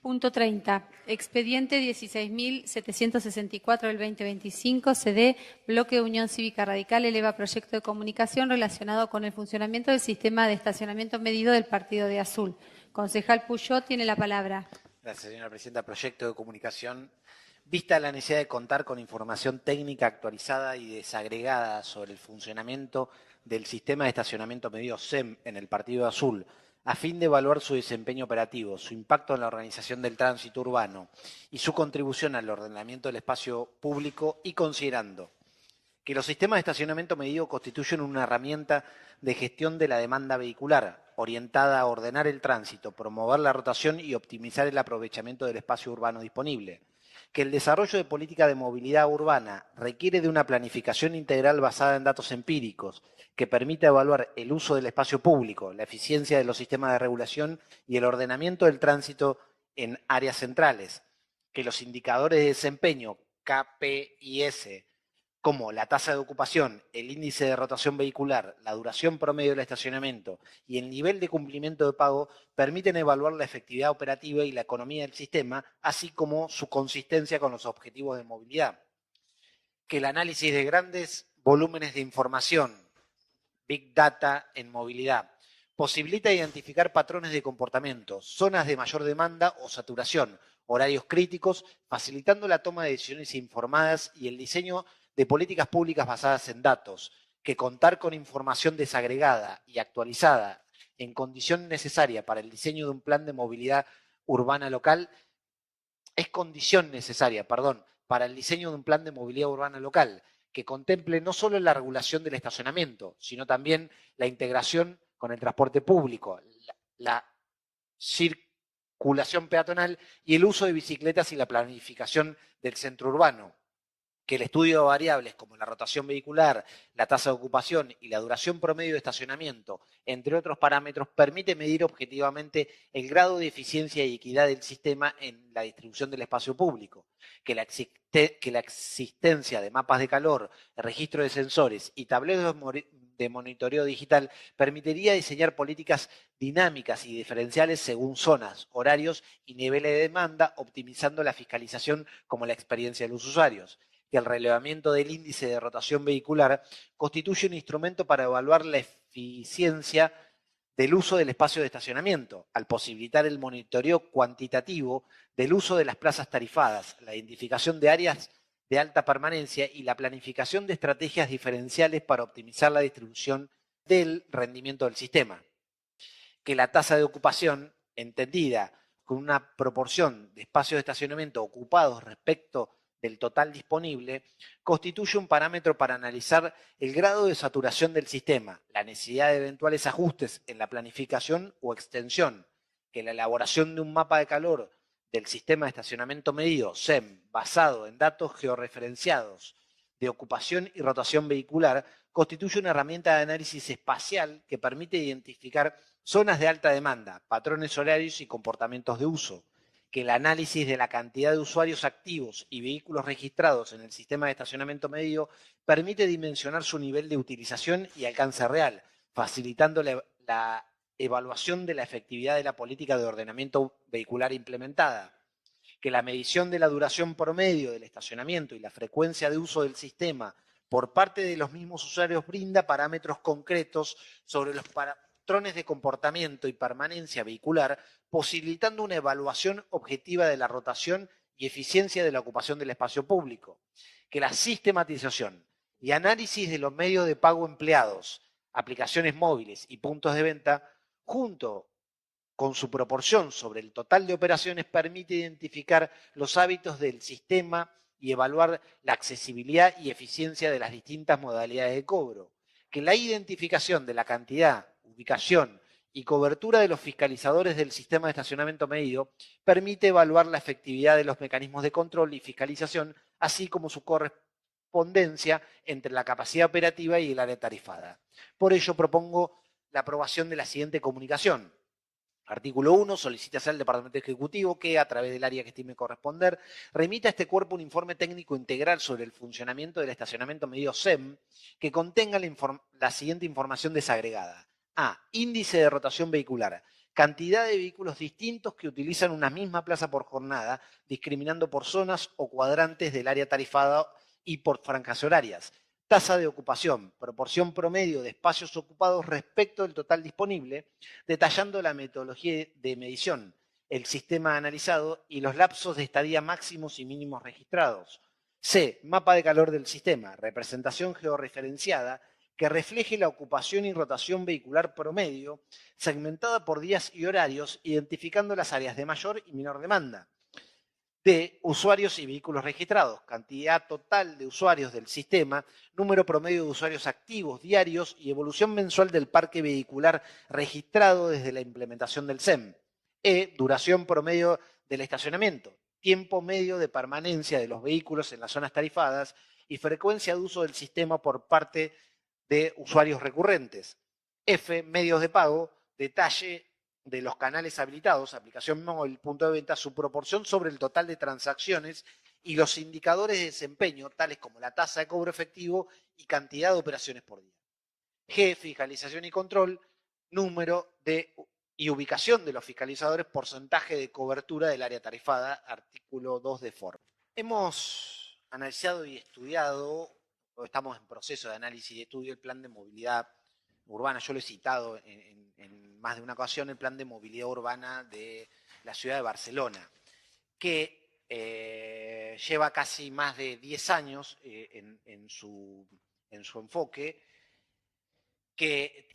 Punto 30. Expediente 16.764 del 2025, CD, Bloque Unión Cívica Radical, eleva proyecto de comunicación relacionado con el funcionamiento del sistema de estacionamiento medido del Partido de Azul. Concejal Puyó tiene la palabra. Gracias, señora presidenta. Proyecto de comunicación. Vista la necesidad de contar con información técnica actualizada y desagregada sobre el funcionamiento del sistema de estacionamiento medido SEM en el Partido Azul, a fin de evaluar su desempeño operativo, su impacto en la organización del tránsito urbano y su contribución al ordenamiento del espacio público, y considerando que los sistemas de estacionamiento medido constituyen una herramienta de gestión de la demanda vehicular, orientada a ordenar el tránsito, promover la rotación y optimizar el aprovechamiento del espacio urbano disponible, que el desarrollo de política de movilidad urbana requiere de una planificación integral basada en datos empíricos, que permita evaluar el uso del espacio público, la eficiencia de los sistemas de regulación y el ordenamiento del tránsito en áreas centrales, que los indicadores de desempeño KPIS, como la tasa de ocupación, el índice de rotación vehicular, la duración promedio del estacionamiento y el nivel de cumplimiento de pago, permiten evaluar la efectividad operativa y la economía del sistema, así como su consistencia con los objetivos de movilidad. Que el análisis de grandes volúmenes de información, Big Data en movilidad, posibilita identificar patrones de comportamiento, zonas de mayor demanda o saturación, horarios críticos, facilitando la toma de decisiones informadas y el diseño de políticas públicas basadas en datos, que contar con información desagregada y actualizada en condición necesaria para el diseño de un plan de movilidad urbana local, es condición necesaria, para el diseño de un plan de movilidad urbana local, que contemple no solo la regulación del estacionamiento, sino también la integración con el transporte público, la circulación peatonal y el uso de bicicletas y la planificación del centro urbano. Que el estudio de variables como la rotación vehicular, la tasa de ocupación y la duración promedio de estacionamiento, entre otros parámetros, permite medir objetivamente el grado de eficiencia y equidad del sistema en la distribución del espacio público, que la existencia de mapas de calor, registro de sensores y tableros de monitoreo digital permitiría diseñar políticas dinámicas y diferenciales según zonas, horarios y niveles de demanda, optimizando la fiscalización como la experiencia de los usuarios. Que el relevamiento del índice de rotación vehicular constituye un instrumento para evaluar la eficiencia del uso del espacio de estacionamiento, al posibilitar el monitoreo cuantitativo del uso de las plazas tarifadas, la identificación de áreas de alta permanencia y la planificación de estrategias diferenciales para optimizar la distribución del rendimiento del sistema. Que la tasa de ocupación, entendida con una proporción de espacios de estacionamiento ocupados respecto del total disponible, constituye un parámetro para analizar el grado de saturación del sistema, la necesidad de eventuales ajustes en la planificación o extensión, que la elaboración de un mapa de calor del sistema de estacionamiento medido, SEM, basado en datos georreferenciados de ocupación y rotación vehicular, constituye una herramienta de análisis espacial que permite identificar zonas de alta demanda, patrones horarios y comportamientos de uso. Que el análisis de la cantidad de usuarios activos y vehículos registrados en el sistema de estacionamiento medido permite dimensionar su nivel de utilización y alcance real, facilitando la evaluación de la efectividad de la política de ordenamiento vehicular implementada. Que la medición de la duración promedio del estacionamiento y la frecuencia de uso del sistema por parte de los mismos usuarios brinda parámetros concretos sobre los patrones de comportamiento y permanencia vehicular, posibilitando una evaluación objetiva de la rotación y eficiencia de la ocupación del espacio público. Que la sistematización y análisis de los medios de pago empleados, aplicaciones móviles y puntos de venta, junto con su proporción sobre el total de operaciones, permite identificar los hábitos del sistema y evaluar la accesibilidad y eficiencia de las distintas modalidades de cobro. Que la identificación de la cantidad, ubicación y cobertura de los fiscalizadores del sistema de estacionamiento medido permite evaluar la efectividad de los mecanismos de control y fiscalización, así como su correspondencia entre la capacidad operativa y el área tarifada. Por ello, propongo la aprobación de la siguiente comunicación. Artículo 1. Solicítase al Departamento Ejecutivo que, a través del área que estime corresponder, remita a este cuerpo un informe técnico integral sobre el funcionamiento del estacionamiento medido SEM que contenga la siguiente información desagregada. A. Índice de rotación vehicular, cantidad de vehículos distintos que utilizan una misma plaza por jornada, discriminando por zonas o cuadrantes del área tarifada y por franjas horarias. Tasa de ocupación, proporción promedio de espacios ocupados respecto del total disponible, detallando la metodología de medición, el sistema analizado y los lapsos de estadía máximos y mínimos registrados. C. Mapa de calor del sistema, representación georreferenciada que refleje la ocupación y rotación vehicular promedio, segmentada por días y horarios, identificando las áreas de mayor y menor demanda. D. Usuarios y vehículos registrados, cantidad total de usuarios del sistema, número promedio de usuarios activos diarios y evolución mensual del parque vehicular registrado desde la implementación del SEM. E. Duración promedio del estacionamiento, tiempo medio de permanencia de los vehículos en las zonas tarifadas y frecuencia de uso del sistema por parte de usuarios recurrentes. F. Medios de pago, detalle de los canales habilitados, aplicación móvil, punto de venta, su proporción sobre el total de transacciones y los indicadores de desempeño, tales como la tasa de cobro efectivo y cantidad de operaciones por día. G. Fiscalización y control, número y ubicación de los fiscalizadores, porcentaje de cobertura del área tarifada, artículo 2 de FORM. Hemos analizado y estudiado, o estamos en proceso de análisis y estudio, el plan de movilidad urbana. Yo lo he citado en más de una ocasión, el plan de movilidad urbana de la ciudad de Barcelona, que lleva casi más de 10 años en su enfoque, que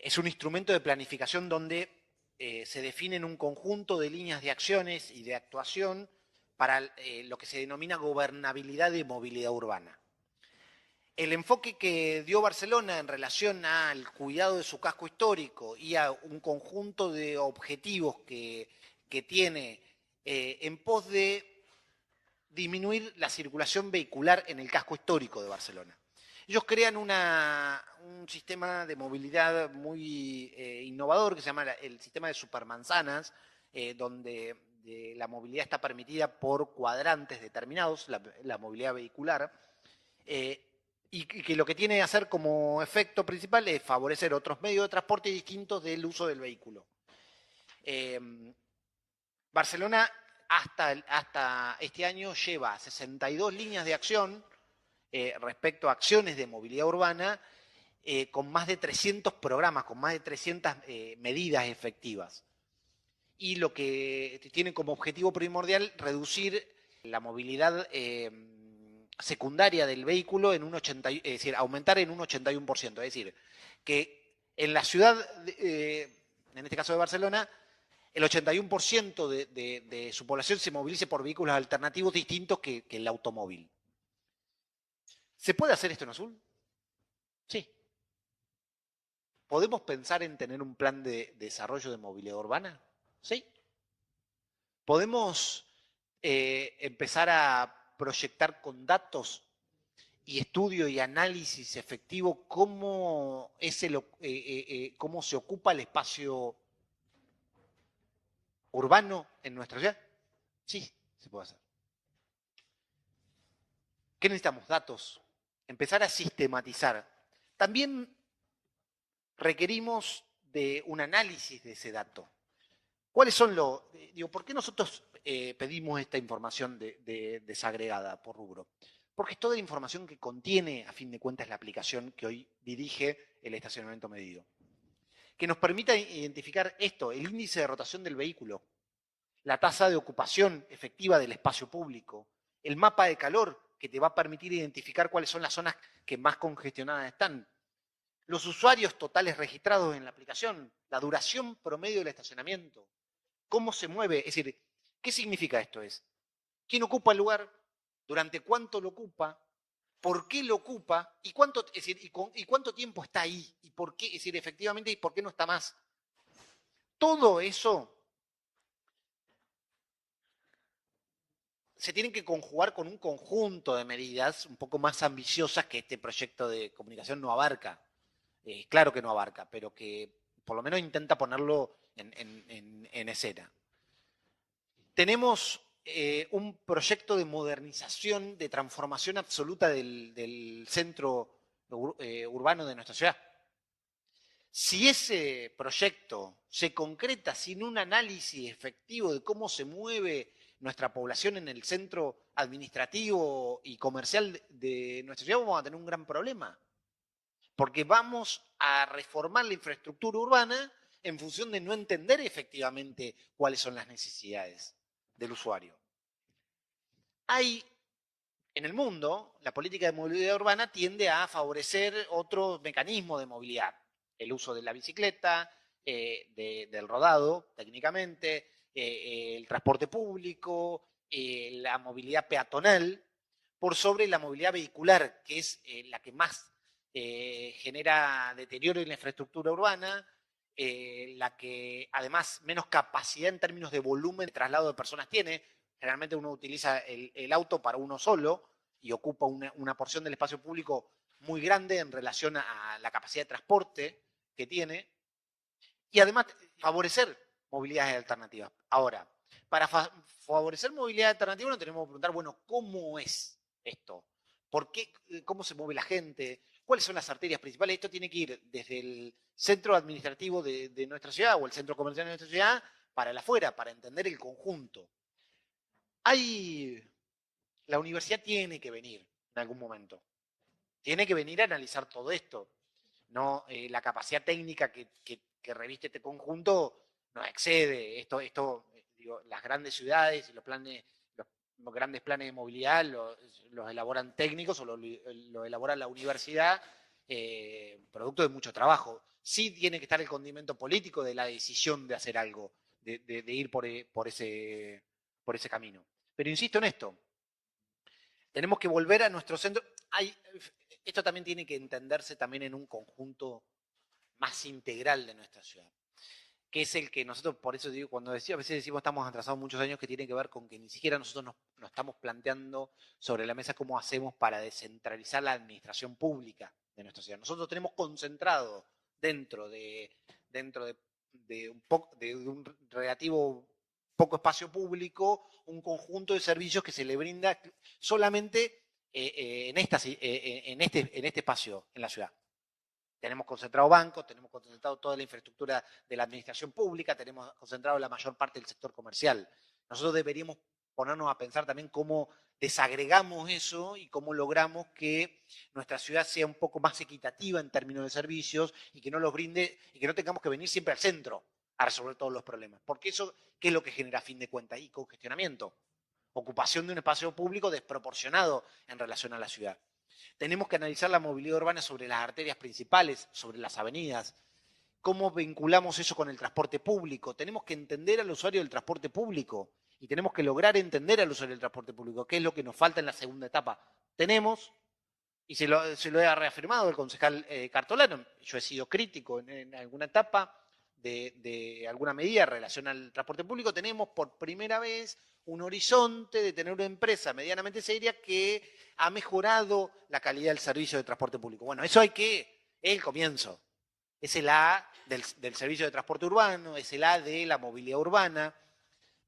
es un instrumento de planificación donde se definen un conjunto de líneas de acciones y de actuación para lo que se denomina gobernabilidad de movilidad urbana. El enfoque que dio Barcelona en relación al cuidado de su casco histórico y a un conjunto de objetivos que tiene en pos de disminuir la circulación vehicular en el casco histórico de Barcelona. Ellos crean un sistema de movilidad muy innovador que se llama el sistema de supermanzanas, donde la movilidad está permitida por cuadrantes determinados, la movilidad vehicular, y que lo que tiene que hacer como efecto principal es favorecer otros medios de transporte distintos del uso del vehículo. Barcelona hasta este año lleva 62 líneas de acción respecto a acciones de movilidad urbana, con más de 300 programas, con más de 300 medidas efectivas. Y lo que tiene como objetivo primordial reducir la movilidad secundaria del vehículo en es decir, aumentar en un 81%. Es decir, que en la ciudad, en este caso de Barcelona, el 81% de su población se movilice por vehículos alternativos distintos que el automóvil. ¿Se puede hacer esto en Azul? Sí. ¿Podemos pensar en tener un plan de desarrollo de movilidad urbana? Sí. ¿Podemos empezar a proyectar con datos y estudio y análisis efectivo cómo se ocupa el espacio urbano en nuestra ciudad? Sí, se puede hacer. ¿Qué necesitamos? Datos. Empezar a sistematizar. También requerimos de un análisis de ese dato. ¿Cuáles son por qué nosotros pedimos esta información desagregada por rubro? Porque es toda la información que contiene, a fin de cuentas, la aplicación que hoy dirige el estacionamiento medido. Que nos permita identificar esto, el índice de rotación del vehículo, la tasa de ocupación efectiva del espacio público, el mapa de calor que te va a permitir identificar cuáles son las zonas que más congestionadas están, los usuarios totales registrados en la aplicación, la duración promedio del estacionamiento, cómo se mueve, es decir, ¿qué significa esto? ¿Quién ocupa el lugar? ¿Durante cuánto lo ocupa? ¿Por qué lo ocupa? ¿Y cuánto, es decir, y cuánto tiempo está ahí? ¿Y por qué? Es decir, efectivamente, ¿y por qué no está más? Todo eso se tienen que conjugar con un conjunto de medidas un poco más ambiciosas que este proyecto de comunicación no abarca. Claro que no abarca, pero que por lo menos intenta ponerlo en escena. Tenemos un proyecto de modernización, de transformación absoluta del centro urbano de nuestra ciudad. Si ese proyecto se concreta sin un análisis efectivo de cómo se mueve nuestra población en el centro administrativo y comercial de nuestra ciudad, vamos a tener un gran problema. Porque vamos a reformar la infraestructura urbana en función de no entender efectivamente cuáles son las necesidades del usuario. Hay, en el mundo, la política de movilidad urbana tiende a favorecer otro mecanismo de movilidad. El uso de la bicicleta, del rodado, técnicamente, el transporte público, la movilidad peatonal, por sobre la movilidad vehicular, que es la que más genera deterioro en la infraestructura urbana, la que además menos capacidad en términos de volumen de traslado de personas tiene. Generalmente uno utiliza el auto para uno solo y ocupa una porción del espacio público muy grande en relación a la capacidad de transporte que tiene. Y además favorecer movilidades alternativas. Ahora, para favorecer movilidad alternativa nos tenemos que preguntar, bueno, ¿cómo es esto? ¿Por qué? ¿Cómo se mueve la gente? ¿Cuáles son las arterias principales? Esto tiene que ir desde el centro administrativo de nuestra ciudad o el centro comercial de nuestra ciudad para el afuera, para entender el conjunto. La universidad tiene que venir en algún momento. Tiene que venir a analizar todo esto. No, la capacidad técnica que reviste este conjunto no excede. Digo, las grandes ciudades y los grandes planes de movilidad los elaboran técnicos o lo elabora la universidad, producto de mucho trabajo. Sí tiene que estar el condimento político de la decisión de hacer algo, de ir por ese camino. Pero insisto en esto, tenemos que volver a nuestro centro. Esto también tiene que entenderse también en un conjunto más integral de nuestra ciudad, que es el que nosotros, por eso digo, a veces decimos estamos atrasados muchos años, que tiene que ver con que ni siquiera nosotros nos estamos planteando sobre la mesa cómo hacemos para descentralizar la administración pública de nuestra ciudad. Nosotros tenemos concentrado dentro de un relativo poco espacio público, un conjunto de servicios que se le brinda solamente en este espacio en la ciudad. Tenemos concentrado bancos, tenemos concentrado toda la infraestructura de la administración pública, tenemos concentrado la mayor parte del sector comercial. Nosotros deberíamos ponernos a pensar también cómo desagregamos eso y cómo logramos que nuestra ciudad sea un poco más equitativa en términos de servicios y que no los brinde y que no tengamos que venir siempre al centro a resolver todos los problemas. Porque eso, ¿qué es lo que genera a fin de cuentas? Y congestionamiento. Ocupación de un espacio público desproporcionado en relación a la ciudad. Tenemos que analizar la movilidad urbana sobre las arterias principales, sobre las avenidas. ¿Cómo vinculamos eso con el transporte público? Tenemos que entender al usuario del transporte público y tenemos que lograr entender al usuario del transporte público, qué es lo que nos falta en la segunda etapa. Tenemos, y se lo ha reafirmado el concejal Cartolano, yo he sido crítico en alguna etapa de alguna medida en relación al transporte público, tenemos por primera vez un horizonte de tener una empresa medianamente seria que ha mejorado la calidad del servicio de transporte público. Bueno, eso es el comienzo. Es el A del servicio de transporte urbano, es el A de la movilidad urbana,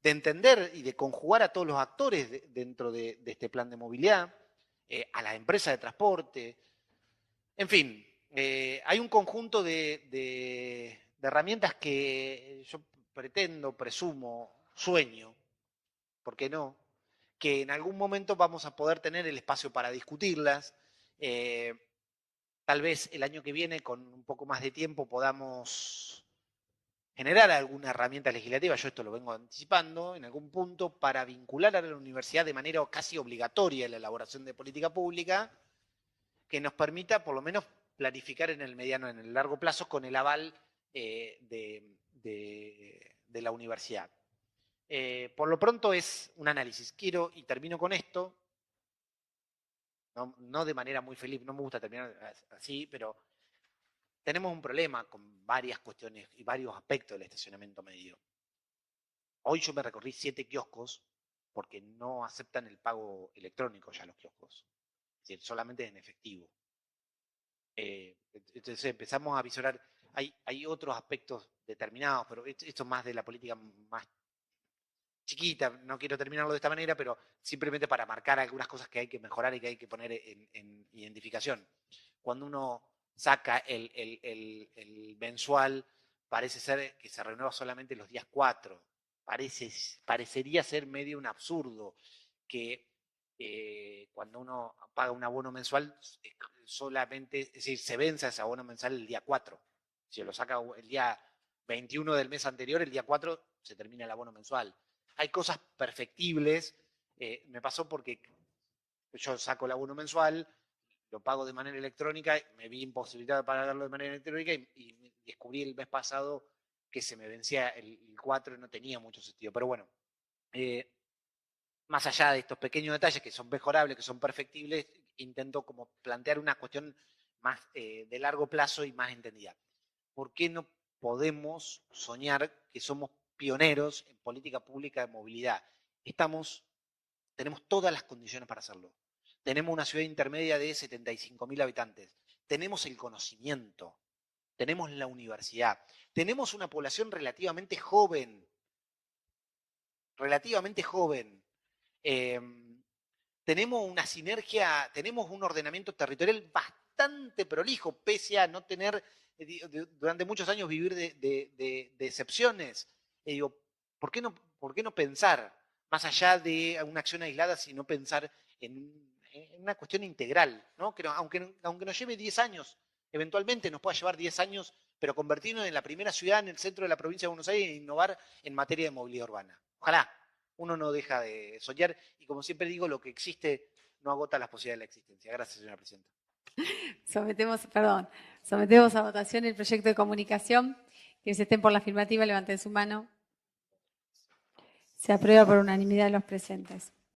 de entender y de conjugar a todos los actores dentro de este plan de movilidad, a las empresas de transporte. En fin, hay un conjunto de herramientas que yo pretendo, presumo, sueño, ¿por qué no? Que en algún momento vamos a poder tener el espacio para discutirlas. Tal vez el año que viene, con un poco más de tiempo, podamos generar alguna herramienta legislativa, yo esto lo vengo anticipando, en algún punto, para vincular a la universidad de manera casi obligatoria en la elaboración de política pública, que nos permita por lo menos planificar en el mediano, en el largo plazo, con el aval de la universidad. Por lo pronto es un análisis. Quiero, y termino con esto, no de manera muy feliz, no me gusta terminar así, pero tenemos un problema con varias cuestiones y varios aspectos del estacionamiento medio. Hoy yo me recorrí 7 kioscos porque no aceptan el pago electrónico ya los kioscos. Es decir, solamente en efectivo. Entonces empezamos a visorar, hay otros aspectos determinados, pero esto es más de la política más chiquita, no quiero terminarlo de esta manera, pero simplemente para marcar algunas cosas que hay que mejorar y que hay que poner en identificación. Cuando uno saca el mensual, parece ser que se renueva solamente los días 4. Parecería ser medio un absurdo que cuando uno paga un abono mensual, solamente, es decir, se vence ese abono mensual el día 4. Si lo saca el día 21 del mes anterior, el día 4 se termina el abono mensual. Hay cosas perfectibles. Me pasó porque yo saco el abono mensual, lo pago de manera electrónica, me vi imposibilitado de pagarlo de manera electrónica y descubrí el mes pasado que se me vencía el 4 y no tenía mucho sentido. Pero bueno, más allá de estos pequeños detalles que son mejorables, que son perfectibles, intento como plantear una cuestión más de largo plazo y más entendida. ¿Por qué no podemos soñar que somos pioneros en política pública de movilidad? Tenemos todas las condiciones para hacerlo. Tenemos una ciudad intermedia de 75.000 habitantes. Tenemos el conocimiento. Tenemos la universidad. Tenemos una población relativamente joven. Relativamente joven. Tenemos una sinergia, tenemos un ordenamiento territorial bastante prolijo, pese a no tener, durante muchos años vivir de excepciones. Digo, ¿por qué no pensar más allá de una acción aislada, sino pensar en una cuestión integral, ¿no? Que aunque nos lleve 10 años, eventualmente nos pueda llevar 10 años, pero convertirnos en la primera ciudad en el centro de la provincia de Buenos Aires e innovar en materia de movilidad urbana. Ojalá. Uno no deja de soñar y, como siempre digo, lo que existe no agota las posibilidades de la existencia. Gracias, señora presidenta. Sometemos a votación el proyecto de comunicación. Quienes estén por la afirmativa, levanten su mano. Se aprueba por unanimidad de los presentes.